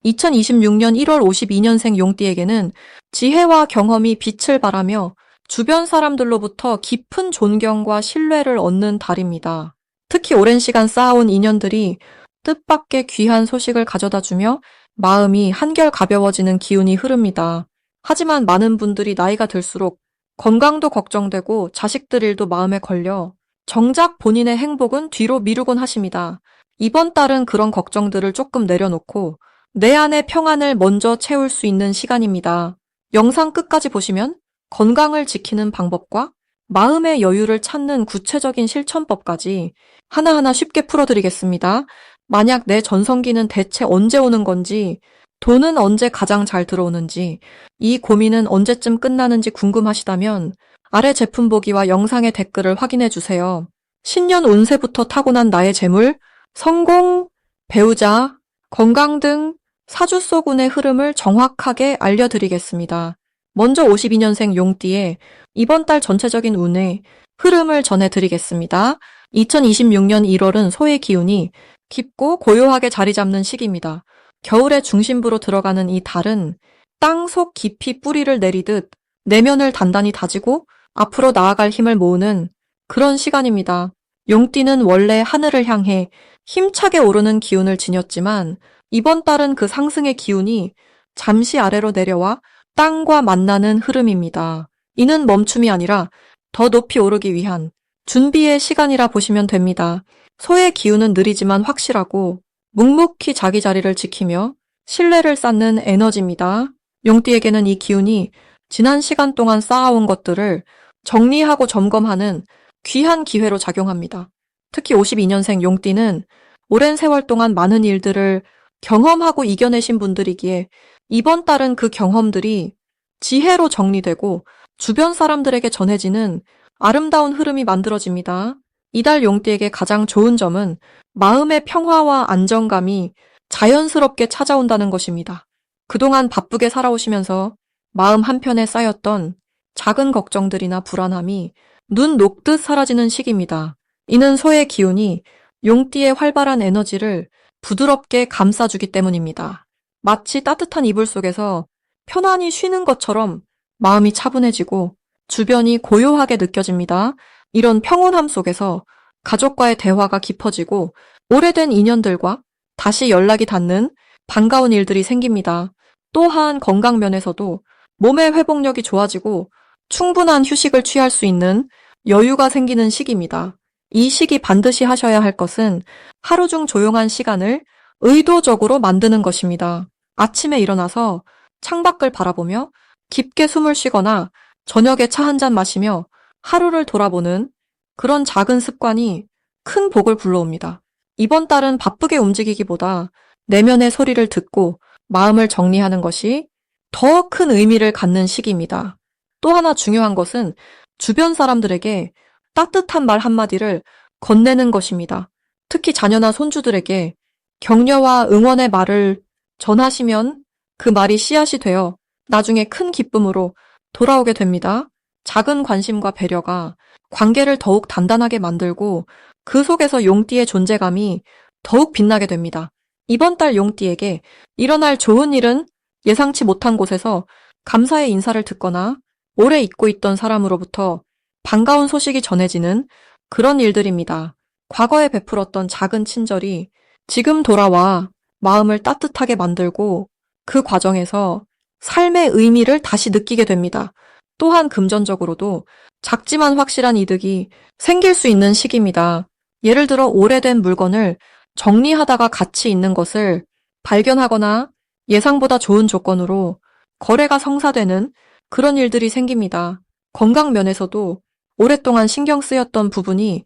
2026년 1월 52년생 용띠에게는 지혜와 경험이 빛을 발하며 주변 사람들로부터 깊은 존경과 신뢰를 얻는 달입니다. 특히 오랜 시간 쌓아온 인연들이 뜻밖의 귀한 소식을 가져다 주며 마음이 한결 가벼워지는 기운이 흐릅니다. 하지만 많은 분들이 나이가 들수록 건강도 걱정되고 자식들 일도 마음에 걸려 정작 본인의 행복은 뒤로 미루곤 하십니다. 이번 달은 그런 걱정들을 조금 내려놓고 내 안의 평안을 먼저 채울 수 있는 시간입니다. 영상 끝까지 보시면 건강을 지키는 방법과 마음의 여유를 찾는 구체적인 실천법까지 하나하나 쉽게 풀어드리겠습니다. 만약 내 전성기는 대체 언제 오는 건지, 돈은 언제 가장 잘 들어오는지, 이 고민은 언제쯤 끝나는지 궁금하시다면 아래 제품 보기와 영상의 댓글을 확인해 주세요. 신년 운세부터 타고난 나의 재물, 성공, 배우자, 건강 등 사주 속 운의 흐름을 정확하게 알려드리겠습니다. 먼저 52년생 용띠의 이번 달 전체적인 운의 흐름을 전해드리겠습니다. 2026년 1월은 소의 기운이 깊고 고요하게 자리 잡는 시기입니다. 겨울의 중심부로 들어가는 이 달은 땅속 깊이 뿌리를 내리듯 내면을 단단히 다지고 앞으로 나아갈 힘을 모으는 그런 시간입니다. 용띠는 원래 하늘을 향해 힘차게 오르는 기운을 지녔지만 이번 달은 그 상승의 기운이 잠시 아래로 내려와 땅과 만나는 흐름입니다. 이는 멈춤이 아니라 더 높이 오르기 위한 준비의 시간이라 보시면 됩니다. 소의 기운은 느리지만 확실하고 묵묵히 자기 자리를 지키며 신뢰를 쌓는 에너지입니다. 용띠에게는 이 기운이 지난 시간 동안 쌓아온 것들을 정리하고 점검하는 귀한 기회로 작용합니다. 특히 52년생 용띠는 오랜 세월 동안 많은 일들을 경험하고 이겨내신 분들이기에 이번 달은 그 경험들이 지혜로 정리되고 주변 사람들에게 전해지는 아름다운 흐름이 만들어집니다. 이달 용띠에게 가장 좋은 점은 마음의 평화와 안정감이 자연스럽게 찾아온다는 것입니다. 그동안 바쁘게 살아오시면서 마음 한편에 쌓였던 작은 걱정들이나 불안함이 눈 녹듯 사라지는 시기입니다. 이는 소의 기운이 용띠의 활발한 에너지를 부드럽게 감싸주기 때문입니다. 마치 따뜻한 이불 속에서 편안히 쉬는 것처럼 마음이 차분해지고 주변이 고요하게 느껴집니다. 이런 평온함 속에서 가족과의 대화가 깊어지고 오래된 인연들과 다시 연락이 닿는 반가운 일들이 생깁니다. 또한 건강 면에서도 몸의 회복력이 좋아지고 충분한 휴식을 취할 수 있는 여유가 생기는 시기입니다. 이 시기 반드시 하셔야 할 것은 하루 중 조용한 시간을 의도적으로 만드는 것입니다. 아침에 일어나서 창밖을 바라보며 깊게 숨을 쉬거나 저녁에 차 한 잔 마시며 하루를 돌아보는 그런 작은 습관이 큰 복을 불러옵니다. 이번 달은 바쁘게 움직이기보다 내면의 소리를 듣고 마음을 정리하는 것이 더 큰 의미를 갖는 시기입니다. 또 하나 중요한 것은 주변 사람들에게 따뜻한 말 한마디를 건네는 것입니다. 특히 자녀나 손주들에게 격려와 응원의 말을 전하시면 그 말이 씨앗이 되어 나중에 큰 기쁨으로 돌아오게 됩니다. 작은 관심과 배려가 관계를 더욱 단단하게 만들고 그 속에서 용띠의 존재감이 더욱 빛나게 됩니다. 이번 달 용띠에게 일어날 좋은 일은 예상치 못한 곳에서 감사의 인사를 듣거나 오래 잊고 있던 사람으로부터 반가운 소식이 전해지는 그런 일들입니다. 과거에 베풀었던 작은 친절이 지금 돌아와 마음을 따뜻하게 만들고 그 과정에서 삶의 의미를 다시 느끼게 됩니다. 또한 금전적으로도 작지만 확실한 이득이 생길 수 있는 시기입니다. 예를 들어 오래된 물건을 정리하다가 가치 있는 것을 발견하거나 예상보다 좋은 조건으로 거래가 성사되는 그런 일들이 생깁니다. 건강 면에서도 오랫동안 신경 쓰였던 부분이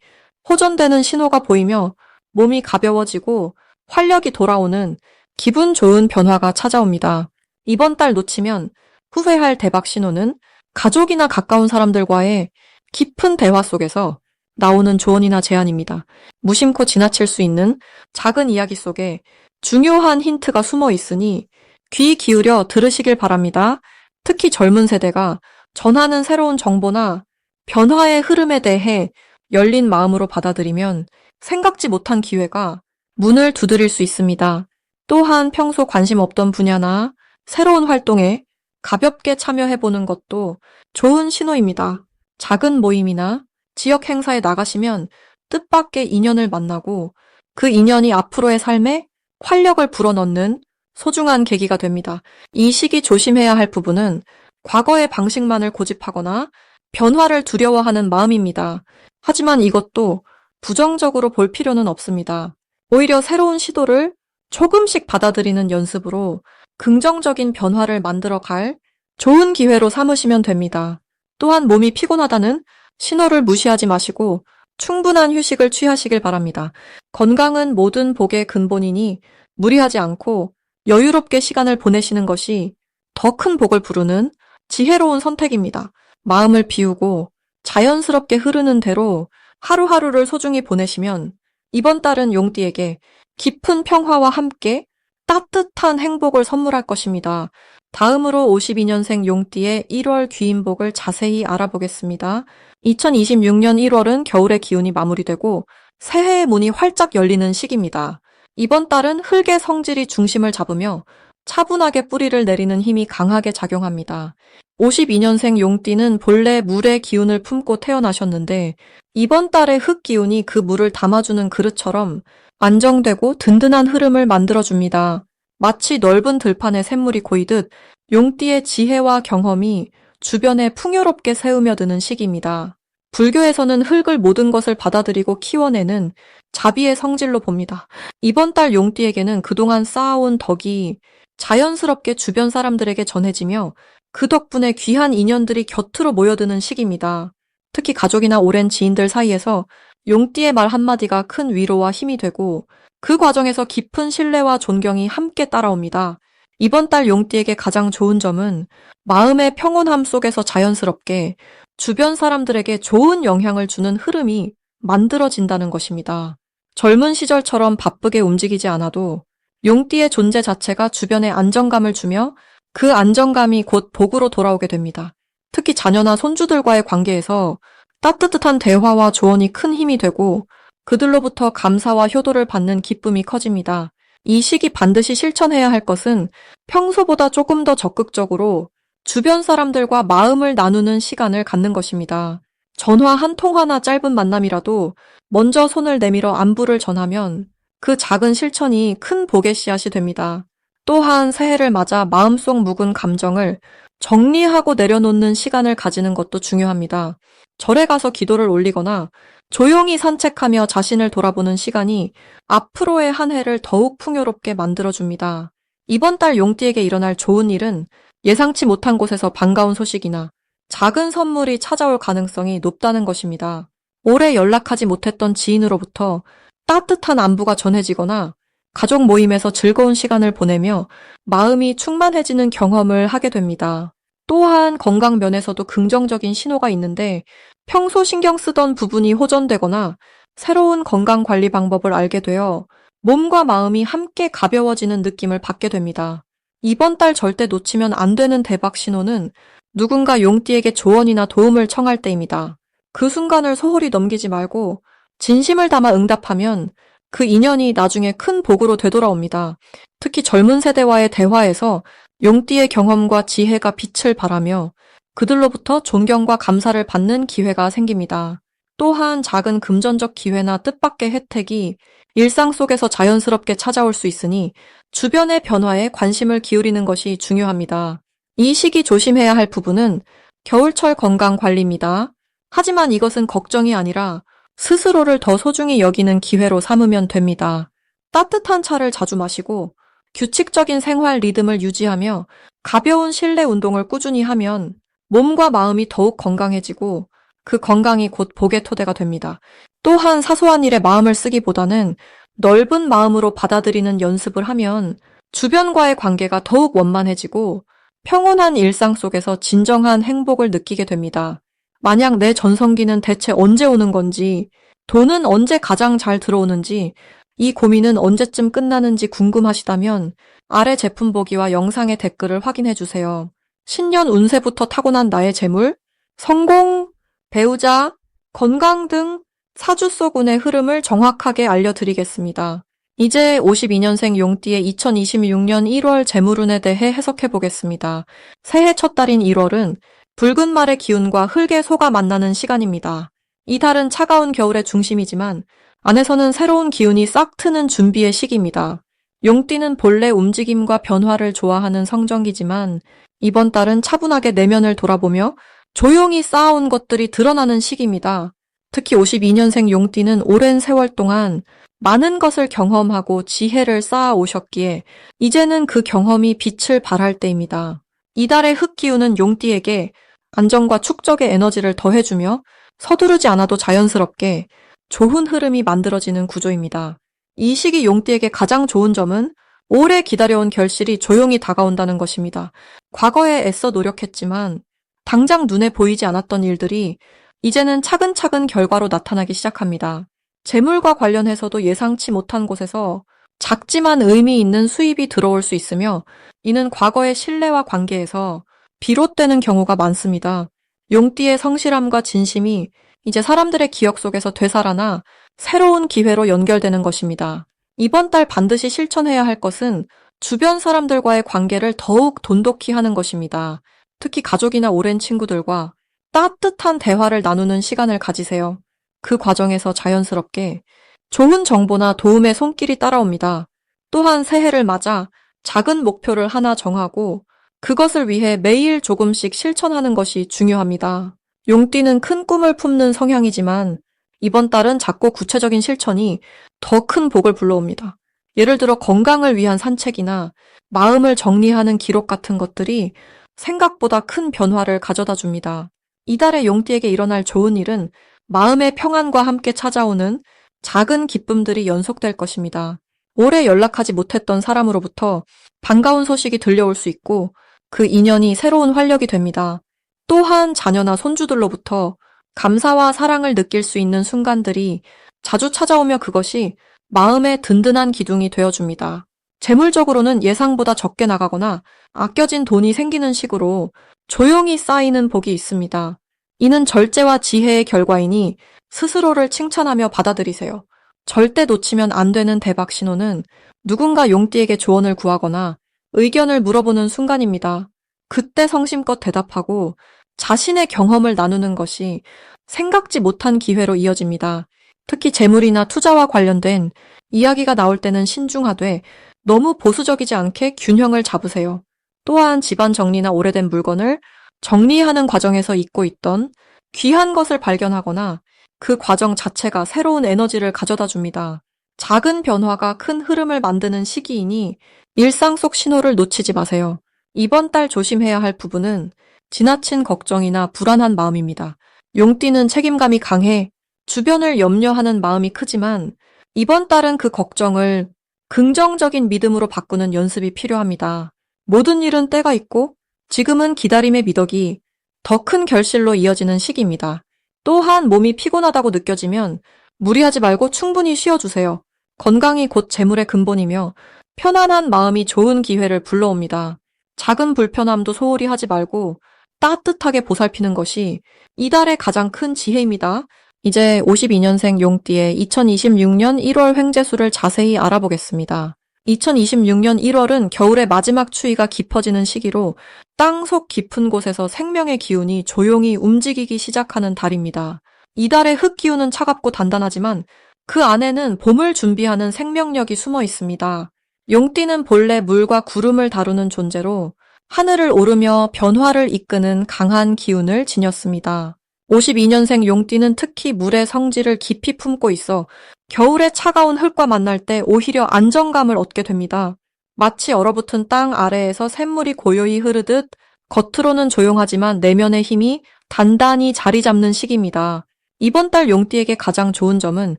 호전되는 신호가 보이며 몸이 가벼워지고 활력이 돌아오는 기분 좋은 변화가 찾아옵니다. 이번 달 놓치면 후회할 대박 신호는 가족이나 가까운 사람들과의 깊은 대화 속에서 나오는 조언이나 제안입니다. 무심코 지나칠 수 있는 작은 이야기 속에 중요한 힌트가 숨어 있으니 귀 기울여 들으시길 바랍니다. 특히 젊은 세대가 전하는 새로운 정보나 변화의 흐름에 대해 열린 마음으로 받아들이면 생각지 못한 기회가 문을 두드릴 수 있습니다. 또한 평소 관심 없던 분야나 새로운 활동에 가볍게 참여해보는 것도 좋은 신호입니다. 작은 모임이나 지역 행사에 나가시면 뜻밖의 인연을 만나고 그 인연이 앞으로의 삶에 활력을 불어넣는 소중한 계기가 됩니다. 이 시기 조심해야 할 부분은 과거의 방식만을 고집하거나 변화를 두려워하는 마음입니다. 하지만 이것도 부정적으로 볼 필요는 없습니다. 오히려 새로운 시도를 조금씩 받아들이는 연습으로 긍정적인 변화를 만들어 갈 좋은 기회로 삼으시면 됩니다. 또한 몸이 피곤하다는 신호를 무시하지 마시고 충분한 휴식을 취하시길 바랍니다. 건강은 모든 복의 근본이니 무리하지 않고 여유롭게 시간을 보내시는 것이 더 큰 복을 부르는 지혜로운 선택입니다. 마음을 비우고 자연스럽게 흐르는 대로 하루하루를 소중히 보내시면 이번 달은 용띠에게 깊은 평화와 함께 따뜻한 행복을 선물할 것입니다. 다음으로 52년생 용띠의 1월 귀인복을 자세히 알아보겠습니다. 2026년 1월은 겨울의 기운이 마무리되고 새해의 문이 활짝 열리는 시기입니다. 이번 달은 흙의 성질이 중심을 잡으며 차분하게 뿌리를 내리는 힘이 강하게 작용합니다. 52년생 용띠는 본래 물의 기운을 품고 태어나셨는데 이번 달의 흙 기운이 그 물을 담아주는 그릇처럼 안정되고 든든한 흐름을 만들어줍니다. 마치 넓은 들판에 샘물이 고이듯 용띠의 지혜와 경험이 주변에 풍요롭게 새우며드는 시기입니다. 불교에서는 흙을 모든 것을 받아들이고 키워내는 자비의 성질로 봅니다. 이번 달 용띠에게는 그동안 쌓아온 덕이 자연스럽게 주변 사람들에게 전해지며 그 덕분에 귀한 인연들이 곁으로 모여드는 시기입니다. 특히 가족이나 오랜 지인들 사이에서 용띠의 말 한마디가 큰 위로와 힘이 되고 그 과정에서 깊은 신뢰와 존경이 함께 따라옵니다. 이번 달 용띠에게 가장 좋은 점은 마음의 평온함 속에서 자연스럽게 주변 사람들에게 좋은 영향을 주는 흐름이 만들어진다는 것입니다. 젊은 시절처럼 바쁘게 움직이지 않아도 용띠의 존재 자체가 주변에 안정감을 주며 그 안정감이 곧 복으로 돌아오게 됩니다. 특히 자녀나 손주들과의 관계에서 따뜻한 대화와 조언이 큰 힘이 되고 그들로부터 감사와 효도를 받는 기쁨이 커집니다. 이 시기 반드시 실천해야 할 것은 평소보다 조금 더 적극적으로 주변 사람들과 마음을 나누는 시간을 갖는 것입니다. 전화 한 통화나 짧은 만남이라도 먼저 손을 내밀어 안부를 전하면 그 작은 실천이 큰 복의 씨앗이 됩니다. 또한 새해를 맞아 마음속 묵은 감정을 정리하고 내려놓는 시간을 가지는 것도 중요합니다. 절에 가서 기도를 올리거나 조용히 산책하며 자신을 돌아보는 시간이 앞으로의 한 해를 더욱 풍요롭게 만들어줍니다. 이번 달 용띠에게 일어날 좋은 일은 예상치 못한 곳에서 반가운 소식이나 작은 선물이 찾아올 가능성이 높다는 것입니다. 오래 연락하지 못했던 지인으로부터 따뜻한 안부가 전해지거나 가족 모임에서 즐거운 시간을 보내며 마음이 충만해지는 경험을 하게 됩니다. 또한 건강 면에서도 긍정적인 신호가 있는데 평소 신경 쓰던 부분이 호전되거나 새로운 건강 관리 방법을 알게 되어 몸과 마음이 함께 가벼워지는 느낌을 받게 됩니다. 이번 달 절대 놓치면 안 되는 대박 신호는 누군가 용띠에게 조언이나 도움을 청할 때입니다. 그 순간을 소홀히 넘기지 말고 진심을 담아 응답하면 그 인연이 나중에 큰 복으로 되돌아옵니다. 특히 젊은 세대와의 대화에서 용띠의 경험과 지혜가 빛을 발하며 그들로부터 존경과 감사를 받는 기회가 생깁니다. 또한 작은 금전적 기회나 뜻밖의 혜택이 일상 속에서 자연스럽게 찾아올 수 있으니 주변의 변화에 관심을 기울이는 것이 중요합니다. 이 시기 조심해야 할 부분은 겨울철 건강 관리입니다. 하지만 이것은 걱정이 아니라 스스로를 더 소중히 여기는 기회로 삼으면 됩니다. 따뜻한 차를 자주 마시고 규칙적인 생활 리듬을 유지하며 가벼운 실내 운동을 꾸준히 하면 몸과 마음이 더욱 건강해지고 그 건강이 곧 복의 토대가 됩니다. 또한 사소한 일에 마음을 쓰기보다는 넓은 마음으로 받아들이는 연습을 하면 주변과의 관계가 더욱 원만해지고 평온한 일상 속에서 진정한 행복을 느끼게 됩니다. 만약 내 전성기는 대체 언제 오는 건지, 돈은 언제 가장 잘 들어오는지, 이 고민은 언제쯤 끝나는지 궁금하시다면 아래 제품 보기와 영상의 댓글을 확인해 주세요. 신년 운세부터 타고난 나의 재물, 성공, 배우자, 건강 등 사주 속 운의 흐름을 정확하게 알려드리겠습니다. 이제 52년생 용띠의 2026년 1월 재물운에 대해 해석해 보겠습니다. 새해 첫 달인 1월은 붉은 말의 기운과 흙의 소가 만나는 시간입니다. 이 달은 차가운 겨울의 중심이지만 안에서는 새로운 기운이 싹 트는 준비의 시기입니다. 용띠는 본래 움직임과 변화를 좋아하는 성정기지만 이번 달은 차분하게 내면을 돌아보며 조용히 쌓아온 것들이 드러나는 시기입니다. 특히 52년생 용띠는 오랜 세월 동안 많은 것을 경험하고 지혜를 쌓아 오셨기에 이제는 그 경험이 빛을 발할 때입니다. 이달의 흙 기운은 용띠에게 안정과 축적의 에너지를 더해주며 서두르지 않아도 자연스럽게 좋은 흐름이 만들어지는 구조입니다. 이 시기 용띠에게 가장 좋은 점은 오래 기다려온 결실이 조용히 다가온다는 것입니다. 과거에 애써 노력했지만 당장 눈에 보이지 않았던 일들이 이제는 차근차근 결과로 나타나기 시작합니다. 재물과 관련해서도 예상치 못한 곳에서 작지만 의미 있는 수입이 들어올 수 있으며 이는 과거의 신뢰와 관계에서 비롯되는 경우가 많습니다. 용띠의 성실함과 진심이 이제 사람들의 기억 속에서 되살아나 새로운 기회로 연결되는 것입니다. 이번 달 반드시 실천해야 할 것은 주변 사람들과의 관계를 더욱 돈독히 하는 것입니다. 특히 가족이나 오랜 친구들과 따뜻한 대화를 나누는 시간을 가지세요. 그 과정에서 자연스럽게 좋은 정보나 도움의 손길이 따라옵니다. 또한 새해를 맞아 작은 목표를 하나 정하고 그것을 위해 매일 조금씩 실천하는 것이 중요합니다. 용띠는 큰 꿈을 품는 성향이지만 이번 달은 작고 구체적인 실천이 더 큰 복을 불러옵니다. 예를 들어 건강을 위한 산책이나 마음을 정리하는 기록 같은 것들이 생각보다 큰 변화를 가져다 줍니다. 이달의 용띠에게 일어날 좋은 일은 마음의 평안과 함께 찾아오는 작은 기쁨들이 연속될 것입니다. 오래 연락하지 못했던 사람으로부터 반가운 소식이 들려올 수 있고 그 인연이 새로운 활력이 됩니다. 또한 자녀나 손주들로부터 감사와 사랑을 느낄 수 있는 순간들이 자주 찾아오며 그것이 마음의 든든한 기둥이 되어줍니다. 재물적으로는 예상보다 적게 나가거나 아껴진 돈이 생기는 식으로 조용히 쌓이는 복이 있습니다. 이는 절제와 지혜의 결과이니 스스로를 칭찬하며 받아들이세요. 절대 놓치면 안 되는 대박 신호는 누군가 용띠에게 조언을 구하거나 의견을 물어보는 순간입니다. 그때 성심껏 대답하고 자신의 경험을 나누는 것이 생각지 못한 기회로 이어집니다. 특히 재물이나 투자와 관련된 이야기가 나올 때는 신중하되 너무 보수적이지 않게 균형을 잡으세요. 또한 집안 정리나 오래된 물건을 정리하는 과정에서 잊고 있던 귀한 것을 발견하거나 그 과정 자체가 새로운 에너지를 가져다 줍니다. 작은 변화가 큰 흐름을 만드는 시기이니 일상 속 신호를 놓치지 마세요. 이번 달 조심해야 할 부분은 지나친 걱정이나 불안한 마음입니다. 용띠는 책임감이 강해 주변을 염려하는 마음이 크지만 이번 달은 그 걱정을 긍정적인 믿음으로 바꾸는 연습이 필요합니다. 모든 일은 때가 있고 지금은 기다림의 미덕이 더 큰 결실로 이어지는 시기입니다. 또한 몸이 피곤하다고 느껴지면 무리하지 말고 충분히 쉬어주세요. 건강이 곧 재물의 근본이며 편안한 마음이 좋은 기회를 불러옵니다. 작은 불편함도 소홀히 하지 말고 따뜻하게 보살피는 것이 이달의 가장 큰 지혜입니다. 이제 52년생 용띠의 2026년 1월 횡재수를 자세히 알아보겠습니다. 2026년 1월은 겨울의 마지막 추위가 깊어지는 시기로 땅속 깊은 곳에서 생명의 기운이 조용히 움직이기 시작하는 달입니다. 이달의 흙 기운은 차갑고 단단하지만 그 안에는 봄을 준비하는 생명력이 숨어 있습니다. 용띠는 본래 물과 구름을 다루는 존재로 하늘을 오르며 변화를 이끄는 강한 기운을 지녔습니다. 52년생 용띠는 특히 물의 성질을 깊이 품고 있어 겨울의 차가운 흙과 만날 때 오히려 안정감을 얻게 됩니다. 마치 얼어붙은 땅 아래에서 샘물이 고요히 흐르듯 겉으로는 조용하지만 내면의 힘이 단단히 자리 잡는 시기입니다. 이번 달 용띠에게 가장 좋은 점은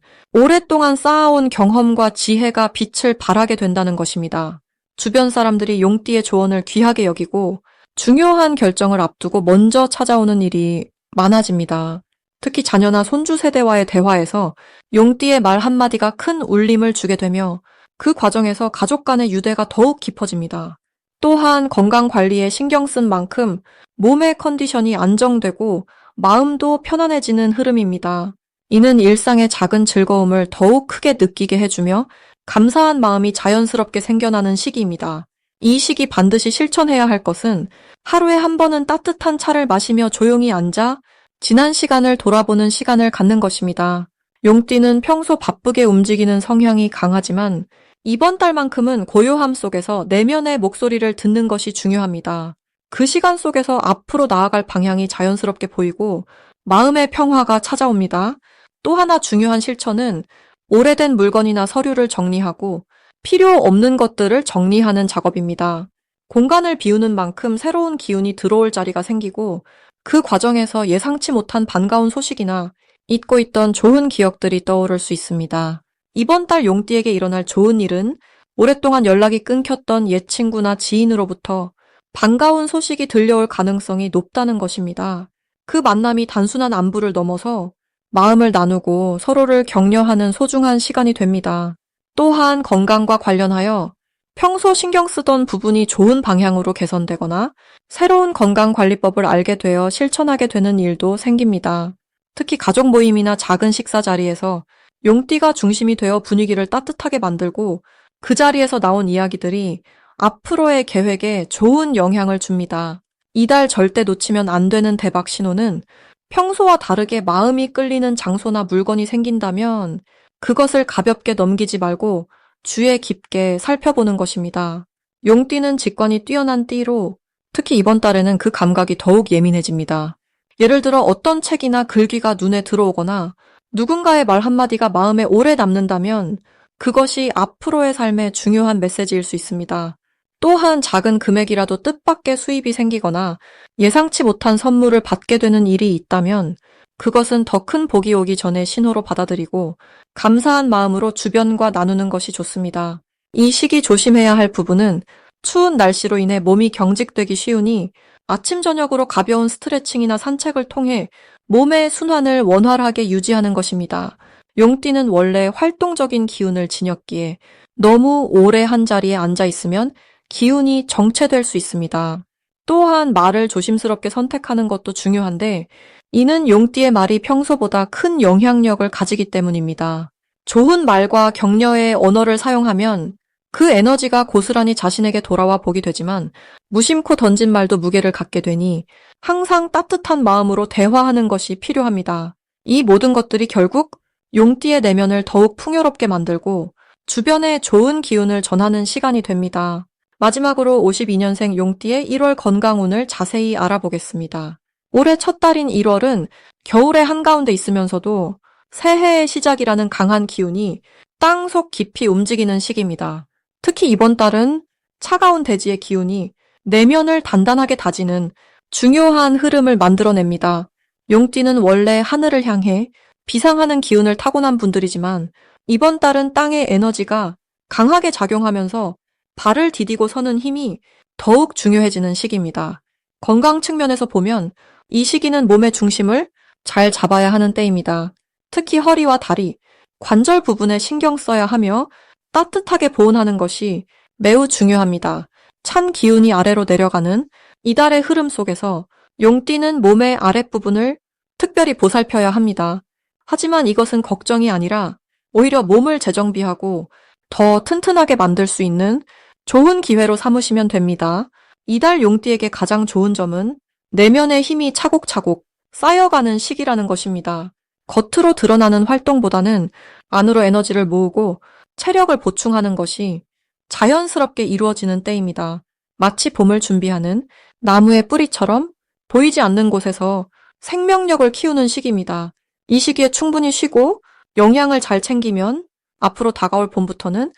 오랫동안 쌓아온 경험과 지혜가 빛을 발하게 된다는 것입니다. 주변 사람들이 용띠의 조언을 귀하게 여기고 중요한 결정을 앞두고 먼저 찾아오는 일이 많아집니다. 특히 자녀나 손주 세대와의 대화에서 용띠의 말 한마디가 큰 울림을 주게 되며 그 과정에서 가족 간의 유대가 더욱 깊어집니다. 또한 건강 관리에 신경 쓴 만큼 몸의 컨디션이 안정되고 마음도 편안해지는 흐름입니다. 이는 일상의 작은 즐거움을 더욱 크게 느끼게 해주며 감사한 마음이 자연스럽게 생겨나는 시기입니다. 이 시기 반드시 실천해야 할 것은 하루에 한 번은 따뜻한 차를 마시며 조용히 앉아 지난 시간을 돌아보는 시간을 갖는 것입니다. 용띠는 평소 바쁘게 움직이는 성향이 강하지만 이번 달만큼은 고요함 속에서 내면의 목소리를 듣는 것이 중요합니다. 그 시간 속에서 앞으로 나아갈 방향이 자연스럽게 보이고 마음의 평화가 찾아옵니다. 또 하나 중요한 실천은 오래된 물건이나 서류를 정리하고 필요 없는 것들을 정리하는 작업입니다. 공간을 비우는 만큼 새로운 기운이 들어올 자리가 생기고 그 과정에서 예상치 못한 반가운 소식이나 잊고 있던 좋은 기억들이 떠오를 수 있습니다. 이번 달 용띠에게 일어날 좋은 일은 오랫동안 연락이 끊겼던 옛 친구나 지인으로부터 반가운 소식이 들려올 가능성이 높다는 것입니다. 그 만남이 단순한 안부를 넘어서 마음을 나누고 서로를 격려하는 소중한 시간이 됩니다. 또한 건강과 관련하여 평소 신경 쓰던 부분이 좋은 방향으로 개선되거나 새로운 건강관리법을 알게 되어 실천하게 되는 일도 생깁니다. 특히 가족 모임이나 작은 식사 자리에서 용띠가 중심이 되어 분위기를 따뜻하게 만들고 그 자리에서 나온 이야기들이 앞으로의 계획에 좋은 영향을 줍니다. 이달 절대 놓치면 안 되는 대박 신호는 평소와 다르게 마음이 끌리는 장소나 물건이 생긴다면 그것을 가볍게 넘기지 말고 주의 깊게 살펴보는 것입니다. 용띠는 직관이 뛰어난 띠로 특히 이번 달에는 그 감각이 더욱 예민해집니다. 예를 들어 어떤 책이나 글귀가 눈에 들어오거나 누군가의 말 한마디가 마음에 오래 남는다면 그것이 앞으로의 삶에 중요한 메시지일 수 있습니다. 또한 작은 금액이라도 뜻밖의 수입이 생기거나 예상치 못한 선물을 받게 되는 일이 있다면 그것은 더 큰 복이 오기 전에 신호로 받아들이고 감사한 마음으로 주변과 나누는 것이 좋습니다. 이 시기 조심해야 할 부분은 추운 날씨로 인해 몸이 경직되기 쉬우니 아침 저녁으로 가벼운 스트레칭이나 산책을 통해 몸의 순환을 원활하게 유지하는 것입니다. 용띠는 원래 활동적인 기운을 지녔기에 너무 오래 한 자리에 앉아 있으면 기운이 정체될 수 있습니다. 또한 말을 조심스럽게 선택하는 것도 중요한데 이는 용띠의 말이 평소보다 큰 영향력을 가지기 때문입니다. 좋은 말과 격려의 언어를 사용하면 그 에너지가 고스란히 자신에게 돌아와 보게 되지만 무심코 던진 말도 무게를 갖게 되니 항상 따뜻한 마음으로 대화하는 것이 필요합니다. 이 모든 것들이 결국 용띠의 내면을 더욱 풍요롭게 만들고 주변에 좋은 기운을 전하는 시간이 됩니다. 마지막으로 52년생 용띠의 1월 건강운을 자세히 알아보겠습니다. 올해 첫 달인 1월은 겨울의 한가운데 있으면서도 새해의 시작이라는 강한 기운이 땅속 깊이 움직이는 시기입니다. 특히 이번 달은 차가운 대지의 기운이 내면을 단단하게 다지는 중요한 흐름을 만들어냅니다. 용띠는 원래 하늘을 향해 비상하는 기운을 타고난 분들이지만 이번 달은 땅의 에너지가 강하게 작용하면서 발을 디디고 서는 힘이 더욱 중요해지는 시기입니다. 건강 측면에서 보면 이 시기는 몸의 중심을 잘 잡아야 하는 때입니다. 특히 허리와 다리, 관절 부분에 신경 써야 하며 따뜻하게 보온하는 것이 매우 중요합니다. 찬 기운이 아래로 내려가는 이달의 흐름 속에서 용띠는 몸의 아랫부분을 특별히 보살펴야 합니다. 하지만 이것은 걱정이 아니라 오히려 몸을 재정비하고 더 튼튼하게 만들 수 있는 좋은 기회로 삼으시면 됩니다. 이달 용띠에게 가장 좋은 점은 내면의 힘이 차곡차곡 쌓여가는 시기라는 것입니다. 겉으로 드러나는 활동보다는 안으로 에너지를 모으고 체력을 보충하는 것이 자연스럽게 이루어지는 때입니다. 마치 봄을 준비하는 나무의 뿌리처럼 보이지 않는 곳에서 생명력을 키우는 시기입니다. 이 시기에 충분히 쉬고 영양을 잘 챙기면 앞으로 다가올 봄부터는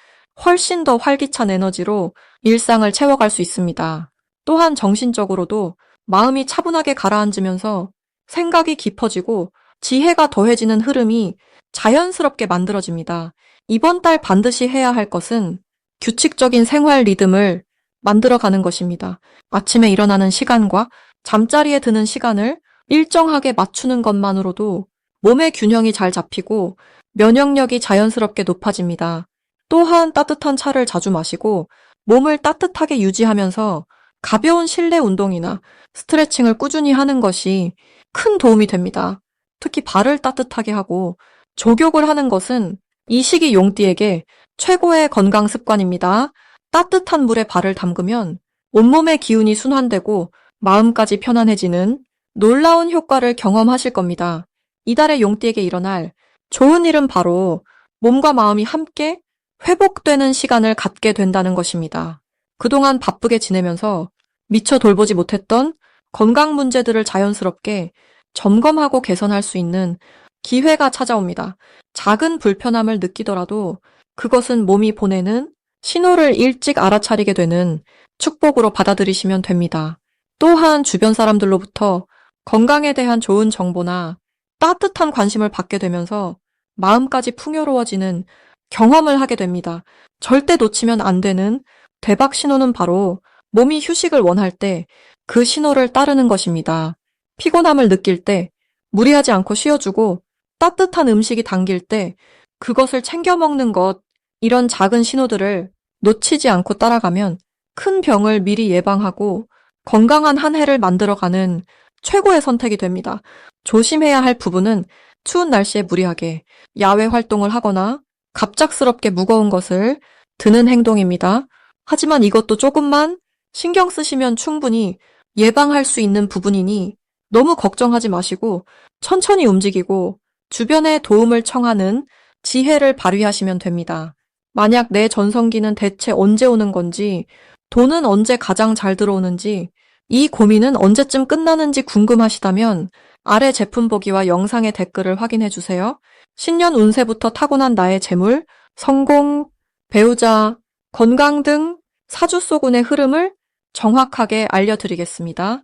훨씬 더 활기찬 에너지로 일상을 채워갈 수 있습니다. 또한 정신적으로도 마음이 차분하게 가라앉으면서 생각이 깊어지고 지혜가 더해지는 흐름이 자연스럽게 만들어집니다. 이번 달 반드시 해야 할 것은 규칙적인 생활 리듬을 만들어가는 것입니다. 아침에 일어나는 시간과 잠자리에 드는 시간을 일정하게 맞추는 것만으로도 몸의 균형이 잘 잡히고 면역력이 자연스럽게 높아집니다. 또한 따뜻한 차를 자주 마시고 몸을 따뜻하게 유지하면서 가벼운 실내 운동이나 스트레칭을 꾸준히 하는 것이 큰 도움이 됩니다. 특히 발을 따뜻하게 하고 족욕을 하는 것은 이 시기 용띠에게 최고의 건강 습관입니다. 따뜻한 물에 발을 담그면 온몸의 기운이 순환되고 마음까지 편안해지는 놀라운 효과를 경험하실 겁니다. 이달의 용띠에게 일어날 좋은 일은 바로 몸과 마음이 함께 회복되는 시간을 갖게 된다는 것입니다. 그동안 바쁘게 지내면서 미처 돌보지 못했던 건강 문제들을 자연스럽게 점검하고 개선할 수 있는 기회가 찾아옵니다. 작은 불편함을 느끼더라도 그것은 몸이 보내는 신호를 일찍 알아차리게 되는 축복으로 받아들이시면 됩니다. 또한 주변 사람들로부터 건강에 대한 좋은 정보나 따뜻한 관심을 받게 되면서 마음까지 풍요로워지는 경험을 하게 됩니다. 절대 놓치면 안 되는 대박 신호는 바로 몸이 휴식을 원할 때 그 신호를 따르는 것입니다. 피곤함을 느낄 때 무리하지 않고 쉬어주고 따뜻한 음식이 당길 때 그것을 챙겨 먹는 것, 이런 작은 신호들을 놓치지 않고 따라가면 큰 병을 미리 예방하고 건강한 한 해를 만들어가는 최고의 선택이 됩니다. 조심해야 할 부분은 추운 날씨에 무리하게 야외 활동을 하거나 갑작스럽게 무거운 것을 드는 행동입니다. 하지만 이것도 조금만 신경 쓰시면 충분히 예방할 수 있는 부분이니 너무 걱정하지 마시고 천천히 움직이고 주변에 도움을 청하는 지혜를 발휘하시면 됩니다. 만약 내 전성기는 대체 언제 오는 건지, 돈은 언제 가장 잘 들어오는지, 이 고민은 언제쯤 끝나는지 궁금하시다면 아래 제품 보기와 영상의 댓글을 확인해 주세요. 신년 운세부터 타고난 나의 재물, 성공, 배우자, 건강 등 사주 속 운의 흐름을 정확하게 알려드리겠습니다.